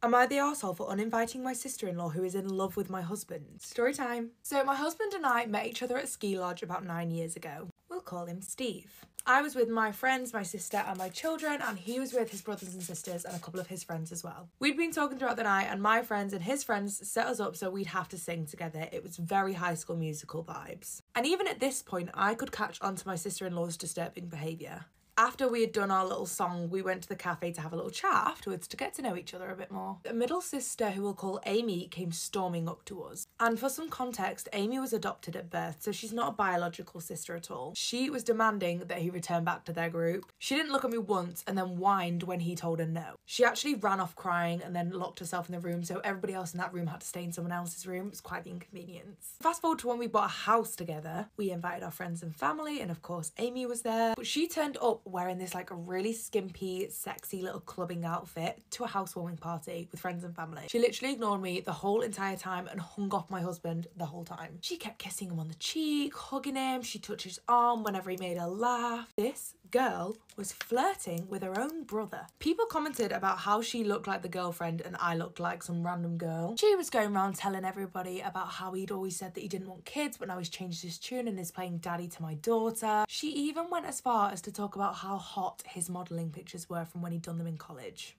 Am I the arsehole for uninviting my sister-in-law who is in love with my husband? Story time. So my husband and I met each other at ski lodge about 9 years ago. We'll call him Steve. I was with my friends, my sister and my children, and he was with his brothers and sisters and a couple of his friends as well. We'd been talking throughout the night and my friends and his friends set us up so we'd have to sing together. It was very High School Musical vibes. And even at this point, I could catch on to my sister-in-law's disturbing behaviour. After we had done our little song, we went to the cafe to have a little chat afterwards to get to know each other a bit more. A middle sister, who we'll call Amy, came storming up to us. And for some context, Amy was adopted at birth, so she's not a biological sister at all. She was demanding that he return back to their group. She didn't look at me once and then whined when he told her no. She actually ran off crying and then locked herself in the room, so everybody else in that room had to stay in someone else's room. It was quite the inconvenience. Fast forward to when we bought a house together. We invited our friends and family, and of course Amy was there, but she turned up wearing this like a really skimpy, sexy little clubbing outfit to a housewarming party with friends and family. She literally ignored me the whole entire time and hung off my husband the whole time. She kept kissing him on the cheek, hugging him. She touched his arm whenever he made her laugh. This girl was flirting with her own brother. People commented about how she looked like the girlfriend and I looked like some random girl. She was going around telling everybody about how he'd always said that he didn't want kids, but now he's changed his tune and is playing daddy to my daughter. She even went as far as to talk about how hot his modelling pictures were from when he'd done them in college.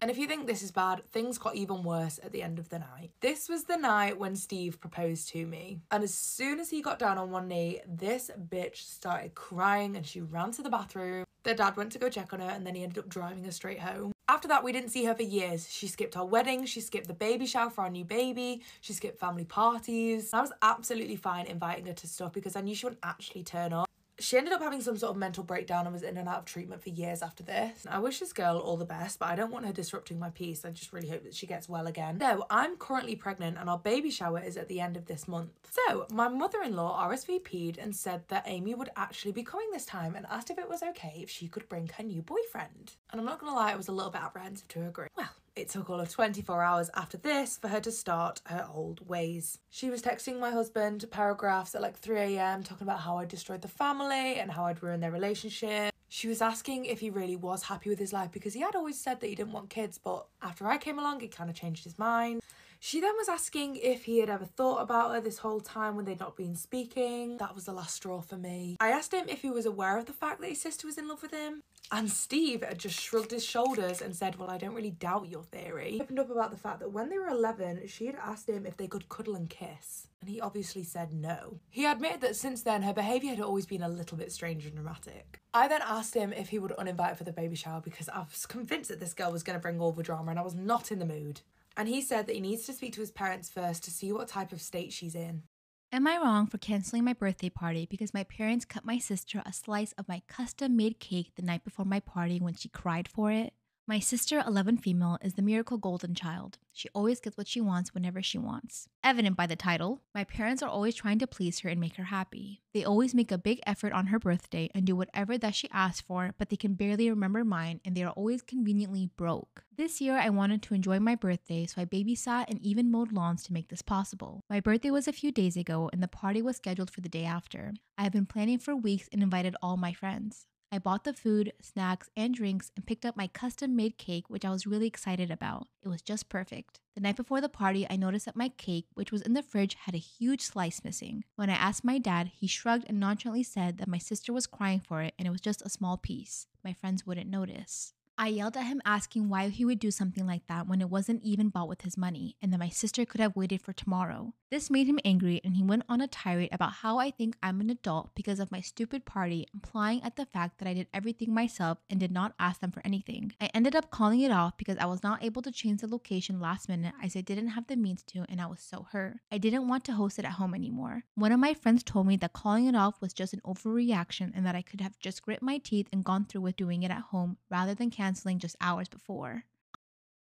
And if you think this is bad, things got even worse at the end of the night. This was the night when Steve proposed to me. And as soon as he got down on one knee, this bitch started crying and she ran to the bathroom. Their dad went to go check on her and then he ended up driving her straight home. After that, we didn't see her for years. She skipped our wedding, she skipped the baby shower for our new baby, she skipped family parties. I was absolutely fine inviting her to stuff because I knew she wouldn't actually turn up. She ended up having some sort of mental breakdown and was in and out of treatment for years after this. I wish this girl all the best, but I don't want her disrupting my peace. I just really hope that she gets well again. So I'm currently pregnant and our baby shower is at the end of this month. So my mother-in-law RSVP'd and said that Amy would actually be coming this time and asked if it was okay if she could bring her new boyfriend. And I'm not gonna lie, I was a little bit apprehensive to agree. Well, it took all of 24 hours after this for her to start her old ways. She was texting my husband paragraphs at like 3 a.m. talking about how I destroyed the family and how I'd ruined their relationship. She was asking if he really was happy with his life because he had always said that he didn't want kids, but after I came along, he kind of changed his mind. She then was asking if he had ever thought about her this whole time when they'd not been speaking. That was the last straw for me. I asked him if he was aware of the fact that his sister was in love with him. And Steve had just shrugged his shoulders and said, well, I don't really doubt your theory. He opened up about the fact that when they were 11, she had asked him if they could cuddle and kiss. And he obviously said no. He admitted that since then, her behaviour had always been a little bit strange and dramatic. I then asked him if he would uninvite her for the baby shower because I was convinced that this girl was going to bring all the drama and I was not in the mood. And he said that he needs to speak to his parents first to see what type of state she's in. Am I wrong for canceling my birthday party because my parents cut my sister a slice of my custom-made cake the night before my party when she cried for it? My sister, 11 female, is the miracle golden child. She always gets what she wants whenever she wants. Evident by the title, my parents are always trying to please her and make her happy. They always make a big effort on her birthday and do whatever that she asks for, but they can barely remember mine and they are always conveniently broke. This year, I wanted to enjoy my birthday, so I babysat and even mowed lawns to make this possible. My birthday was a few days ago and the party was scheduled for the day after. I have been planning for weeks and invited all my friends. I bought the food, snacks, and drinks and picked up my custom-made cake, which I was really excited about. It was just perfect. The night before the party, I noticed that my cake, which was in the fridge, had a huge slice missing. When I asked my dad, he shrugged and nonchalantly said that my sister was crying for it and it was just a small piece. My friends wouldn't notice. I yelled at him asking why he would do something like that when it wasn't even bought with his money and that my sister could have waited for tomorrow. This made him angry and he went on a tirade about how I think I'm an adult because of my stupid party, implying at the fact that I did everything myself and did not ask them for anything. I ended up calling it off because I was not able to change the location last minute as I didn't have the means to and I was so hurt. I didn't want to host it at home anymore. One of my friends told me that calling it off was just an overreaction and that I could have just grit my teeth and gone through with doing it at home rather than canceling just hours before.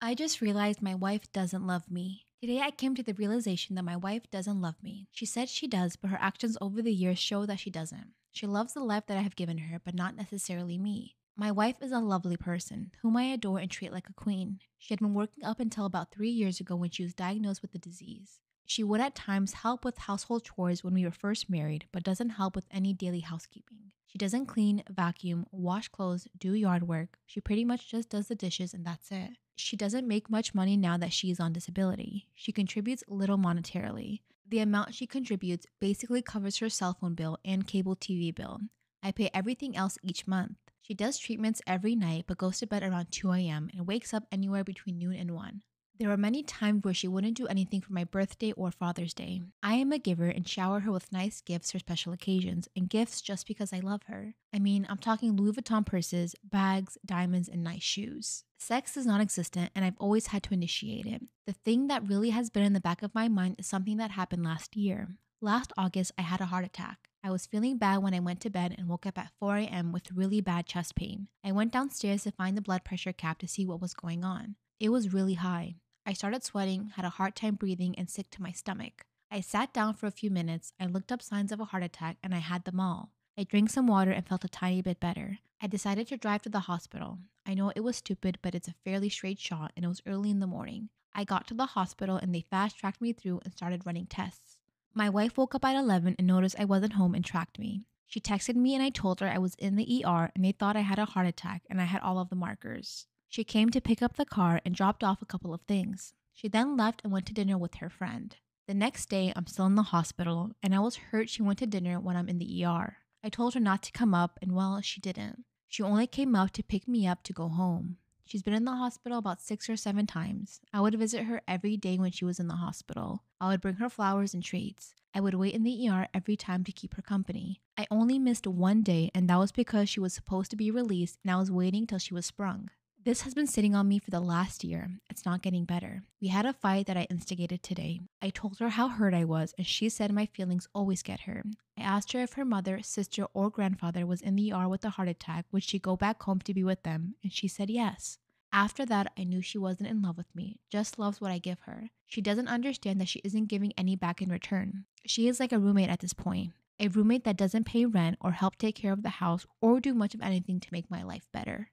I just realized my wife doesn't love me. Today I came to the realization that my wife doesn't love me. She said she does, but her actions over the years show that she doesn't. She loves the life that I have given her, but not necessarily me. My wife is a lovely person, whom I adore and treat like a queen. She had been working up until about 3 years ago when she was diagnosed with the disease. She would at times help with household chores when we were first married, but doesn't help with any daily housekeeping. She doesn't clean, vacuum, wash clothes, do yard work. She pretty much just does the dishes and that's it. She doesn't make much money now that she is on disability. She contributes little monetarily. The amount she contributes basically covers her cell phone bill and cable TV bill. I pay everything else each month. She does treatments every night but goes to bed around 2 a.m. and wakes up anywhere between noon and 1. There were many times where she wouldn't do anything for my birthday or Father's Day. I am a giver and shower her with nice gifts for special occasions and gifts just because I love her. I mean, I'm talking Louis Vuitton purses, bags, diamonds, and nice shoes. Sex is non-existent and I've always had to initiate it. The thing that really has been in the back of my mind is something that happened last year. Last August, I had a heart attack. I was feeling bad when I went to bed and woke up at 4 a.m. with really bad chest pain. I went downstairs to find the blood pressure cap to see what was going on. It was really high. I started sweating, had a hard time breathing, and sick to my stomach. I sat down for a few minutes, I looked up signs of a heart attack, and I had them all. I drank some water and felt a tiny bit better. I decided to drive to the hospital. I know it was stupid, but it's a fairly straight shot, and it was early in the morning. I got to the hospital, and they fast-tracked me through and started running tests. My wife woke up at 11 and noticed I wasn't home and tracked me. She texted me, and I told her I was in the ER, and they thought I had a heart attack, and I had all of the markers. She came to pick up the car and dropped off a couple of things. She then left and went to dinner with her friend. The next day, I'm still in the hospital, and I was hurt she went to dinner when I'm in the ER. I told her not to come up, and well, she didn't. She only came up to pick me up to go home. She's been in the hospital about 6 or 7 times. I would visit her every day when she was in the hospital. I would bring her flowers and treats. I would wait in the ER every time to keep her company. I only missed one day, and that was because she was supposed to be released, and I was waiting till she was sprung. This has been sitting on me for the last year. It's not getting better. We had a fight that I instigated today. I told her how hurt I was, and she said my feelings always get her. I asked her if her mother, sister, or grandfather was in the ER with a heart attack, would she go back home to be with them? And she said yes. After that, I knew she wasn't in love with me, just loves what I give her. She doesn't understand that she isn't giving any back in return. She is like a roommate at this point. A roommate that doesn't pay rent or help take care of the house or do much of anything to make my life better.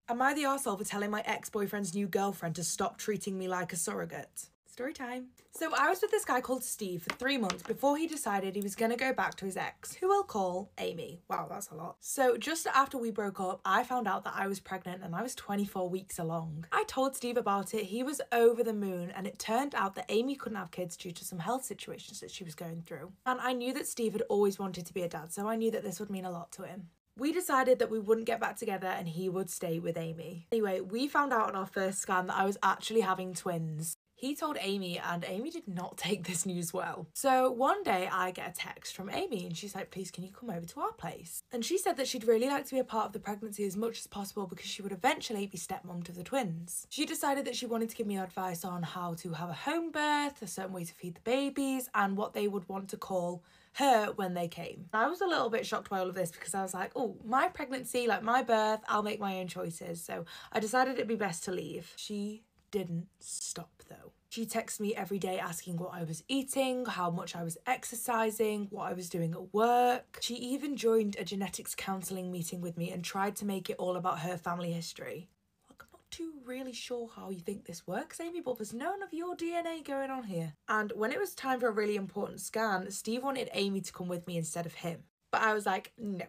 Am I the arsehole for telling my ex-boyfriend's new girlfriend to stop treating me like a surrogate? Story time. So I was with this guy called Steve for 3 months before he decided he was going to go back to his ex, who we'll call Amy. Wow, that's a lot. So just after we broke up, I found out that I was pregnant and I was 24 weeks along. I told Steve about it, he was over the moon, and it turned out that Amy couldn't have kids due to some health situations that she was going through. And I knew that Steve had always wanted to be a dad, so I knew that this would mean a lot to him. We decided that we wouldn't get back together and he would stay with Amy. Anyway, we found out on our first scan that I was actually having twins. He told Amy and Amy did not take this news well. So one day I get a text from Amy and she's like, please can you come over to our place? And she said that she'd really like to be a part of the pregnancy as much as possible because she would eventually be stepmom to the twins. She decided that she wanted to give me advice on how to have a home birth, a certain way to feed the babies, and what they would want to call her when they came. I was a little bit shocked by all of this because I was like, oh, my pregnancy, like my birth, I'll make my own choices. So I decided it'd be best to leave. She didn't stop though. She texted me every day asking what I was eating, how much I was exercising, what I was doing at work. She even joined a genetics counselling meeting with me and tried to make it all about her family history. Like, I'm not too really sure how you think this works, Amy, but there's none of your DNA going on here. And when it was time for a really important scan, Steve wanted Amy to come with me instead of him. But I was like, no.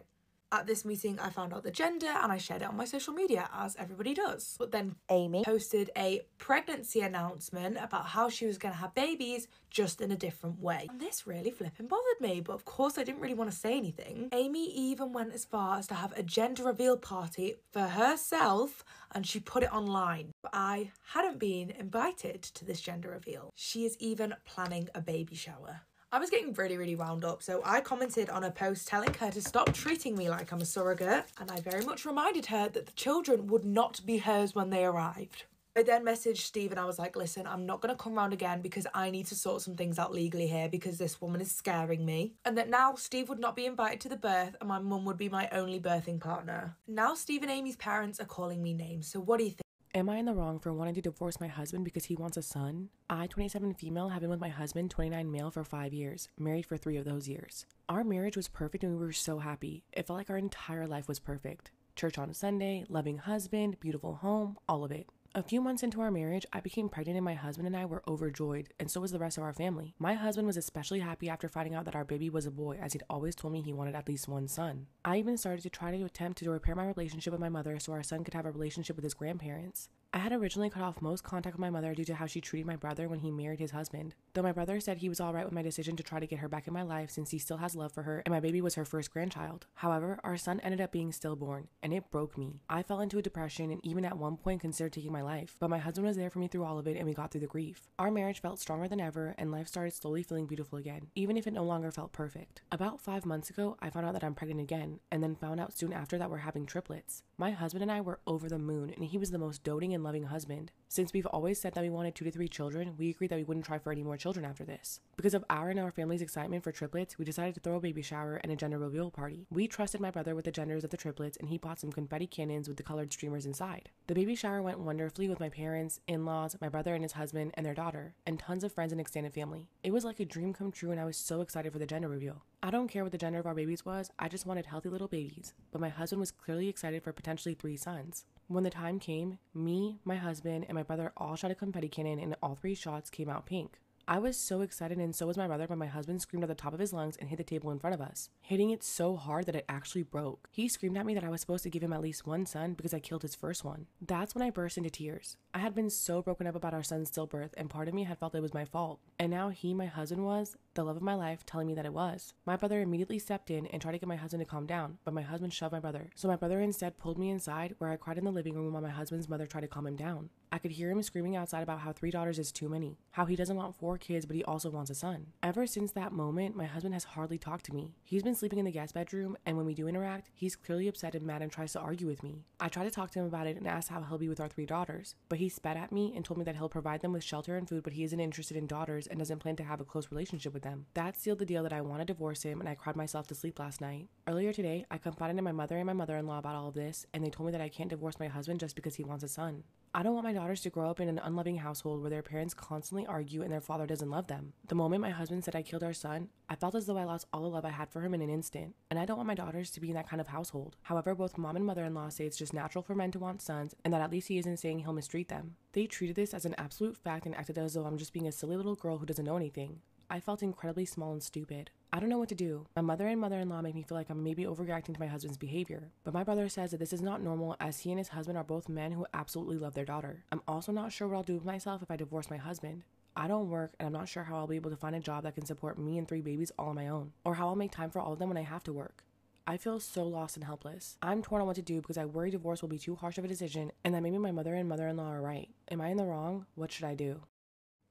At this meeting, I found out the gender and I shared it on my social media, as everybody does. But then Amy posted a pregnancy announcement about how she was going to have babies, just in a different way. And this really flipping bothered me, but of course I didn't really want to say anything. Amy even went as far as to have a gender reveal party for herself, and she put it online. But I hadn't been invited to this gender reveal. She is even planning a baby shower. I was getting really wound up, so I commented on a post telling her to stop treating me like I'm a surrogate, and I very much reminded her that the children would not be hers when they arrived. I then messaged Steve and I was like, listen, I'm not going to come round again because I need to sort some things out legally here because this woman is scaring me. And that now Steve would not be invited to the birth and my mum would be my only birthing partner. Now Steve and Amy's parents are calling me names, so what do you think? Am I in the wrong for wanting to divorce my husband because he wants a son? I, 27 female, have been with my husband, 29 male, for 5 years, married for 3 of those years. Our marriage was perfect and we were so happy. It felt like our entire life was perfect. Church on a Sunday, loving husband, beautiful home, all of it. A few months into our marriage, I became pregnant and my husband and I were overjoyed, and so was the rest of our family. My husband was especially happy after finding out that our baby was a boy, as he'd always told me he wanted at least one son. I even started to try to attempt to repair my relationship with my mother so our son could have a relationship with his grandparents. I had originally cut off most contact with my mother due to how she treated my brother when he married his husband. Though my brother said he was alright with my decision to try to get her back in my life since he still has love for her and my baby was her first grandchild. However, our son ended up being stillborn, and it broke me. I fell into a depression and even at one point considered taking my life, but my husband was there for me through all of it and we got through the grief. Our marriage felt stronger than ever and life started slowly feeling beautiful again, even if it no longer felt perfect. About 5 months ago, I found out that I'm pregnant again, and then found out soon after that we're having triplets. My husband and I were over the moon, and he was the most doting and loving husband. Since we've always said that we wanted 2 to 3 children, we agreed that we wouldn't try for any more children after this. Because of our and our family's excitement for triplets, we decided to throw a baby shower and a gender reveal party. We trusted my brother with the genders of the triplets, and he bought some confetti cannons with the colored streamers inside. The baby shower went wonderfully with my parents, in-laws, my brother and his husband, and their daughter, and tons of friends and extended family. It was like a dream come true, and I was so excited for the gender reveal. I don't care what the gender of our babies was, I just wanted healthy little babies, but my husband was clearly excited for potentially 3 sons. When the time came, me, my husband, and my brother all shot a confetti cannon and all 3 shots came out pink. I was so excited and so was my brother when my husband screamed at the top of his lungs and hit the table in front of us, hitting it so hard that it actually broke. He screamed at me that I was supposed to give him at least 1 son because I killed his first one. That's when I burst into tears. I had been so broken up about our son's stillbirth and part of me had felt it was my fault. And now he, my husband, was, the love of my life, telling me that it was. My brother immediately stepped in and tried to get my husband to calm down, but my husband shoved my brother. So my brother instead pulled me inside where I cried in the living room while my husband's mother tried to calm him down. I could hear him screaming outside about how 3 daughters is too many, how he doesn't want 4 kids but he also wants a son. Ever since that moment, my husband has hardly talked to me. He's been sleeping in the guest bedroom, and when we do interact, he's clearly upset and mad and tries to argue with me. I try to talk to him about it and ask how he'll be with our 3 daughters, but he spat at me and told me that he'll provide them with shelter and food, but he isn't interested in daughters and doesn't plan to have a close relationship with them. That sealed the deal that I want to divorce him, and I cried myself to sleep last night. Earlier today, I confided in my mother and my mother-in-law about all of this, and they told me that I can't divorce my husband just because he wants a son. I don't want my daughters to grow up in an unloving household where their parents constantly argue and their father doesn't love them. The moment my husband said I killed our son, I felt as though I lost all the love I had for him in an instant, and I don't want my daughters to be in that kind of household. However, both mom and mother-in-law say it's just natural for men to want sons, and that at least he isn't saying he'll mistreat them. They treated this as an absolute fact and acted as though I'm just being a silly little girl who doesn't know anything. I felt incredibly small and stupid. I don't know what to do. My mother and mother-in-law make me feel like I'm maybe overreacting to my husband's behavior, but my brother says that this is not normal as he and his husband are both men who absolutely love their daughter. I'm also not sure what I'll do with myself if I divorce my husband. I don't work, and I'm not sure how I'll be able to find a job that can support me and 3 babies all on my own, or how I'll make time for all of them when I have to work. I feel so lost and helpless. I'm torn on what to do because I worry divorce will be too harsh of a decision and that maybe my mother and mother-in-law are right. Am I in the wrong? What should I do?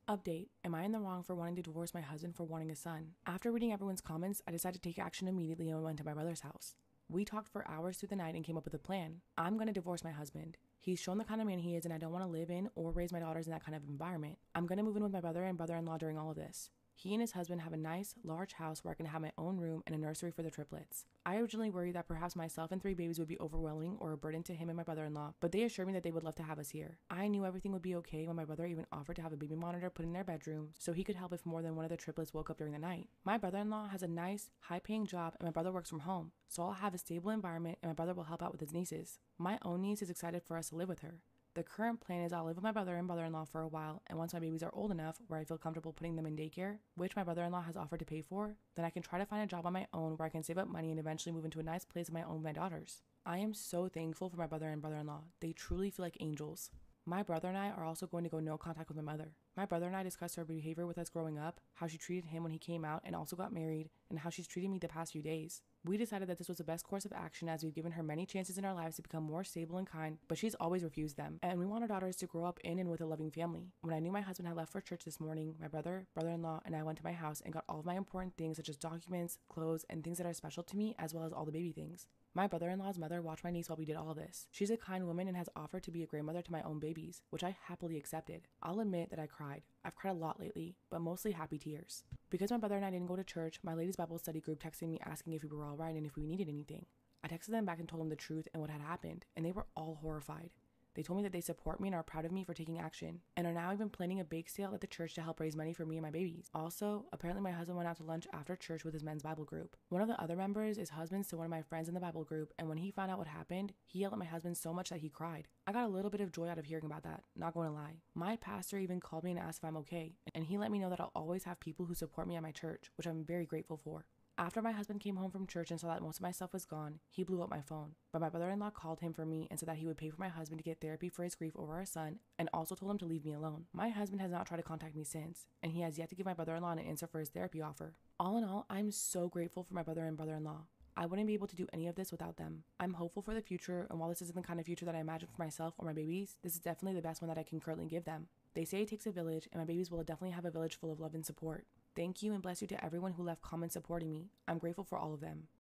Update. Am I in the wrong for wanting to divorce my husband for wanting a son? After reading everyone's comments, I decided to take action immediately and went to my brother's house. We talked for hours through the night and came up with a plan. I'm going to divorce my husband. He's shown the kind of man he is and I don't want to live in or raise my daughters in that kind of environment. I'm going to move in with my brother and brother-in-law during all of this. He and his husband have a nice, large house where I can have my own room and a nursery for the triplets. I originally worried that perhaps myself and 3 babies would be overwhelming or a burden to him and my brother-in-law, but they assured me that they would love to have us here. I knew everything would be okay when my brother even offered to have a baby monitor put in their bedroom so he could help if more than one of the triplets woke up during the night. My brother-in-law has a nice, high-paying job and my brother works from home, so I'll have a stable environment and my brother will help out with his nieces. My own niece is excited for us to live with her. The current plan is I'll live with my brother and brother-in-law for a while, and once my babies are old enough where I feel comfortable putting them in daycare, which my brother-in-law has offered to pay for, then I can try to find a job on my own where I can save up money and eventually move into a nice place of my own with my daughters. I am so thankful for my brother and brother-in-law. They truly feel like angels. My brother and I are also going to go no contact with my mother. My brother and I discussed her behavior with us growing up, how she treated him when he came out and also got married, and how she's treated me the past few days. We decided that this was the best course of action as we've given her many chances in our lives to become more stable and kind, but she's always refused them. And we want our daughters to grow up in and with a loving family. When I knew my husband had left for church this morning, my brother, brother-in-law, and I went to my house and got all of my important things such as documents, clothes, and things that are special to me, as well as all the baby things. My brother-in-law's mother watched my niece while we did all of this. She's a kind woman and has offered to be a grandmother to my own babies, which I happily accepted. I'll admit that I cried. I've cried a lot lately, but mostly happy tears. Because my brother and I didn't go to church, my ladies' Bible study group texted me asking if we were all right and if we needed anything. I texted them back and told them the truth and what had happened, and they were all horrified. They told me that they support me and are proud of me for taking action, and are now even planning a bake sale at the church to help raise money for me and my babies. Also, apparently my husband went out to lunch after church with his men's Bible group. One of the other members is husband to one of my friends in the Bible group, and when he found out what happened, he yelled at my husband so much that he cried. I got a little bit of joy out of hearing about that, not going to lie. My pastor even called me and asked if I'm okay, and he let me know that I'll always have people who support me at my church, which I'm very grateful for. After my husband came home from church and saw that most of my stuff was gone, he blew up my phone. But my brother-in-law called him for me and said that he would pay for my husband to get therapy for his grief over our son, and also told him to leave me alone. My husband has not tried to contact me since, and he has yet to give my brother-in-law an answer for his therapy offer. All in all, I'm so grateful for my brother and brother-in-law. I wouldn't be able to do any of this without them. I'm hopeful for the future, and while this isn't the kind of future that I imagine for myself or my babies, this is definitely the best one that I can currently give them. They say it takes a village, and my babies will definitely have a village full of love and support. Thank you and bless you to everyone who left comments supporting me. I'm grateful for all of them.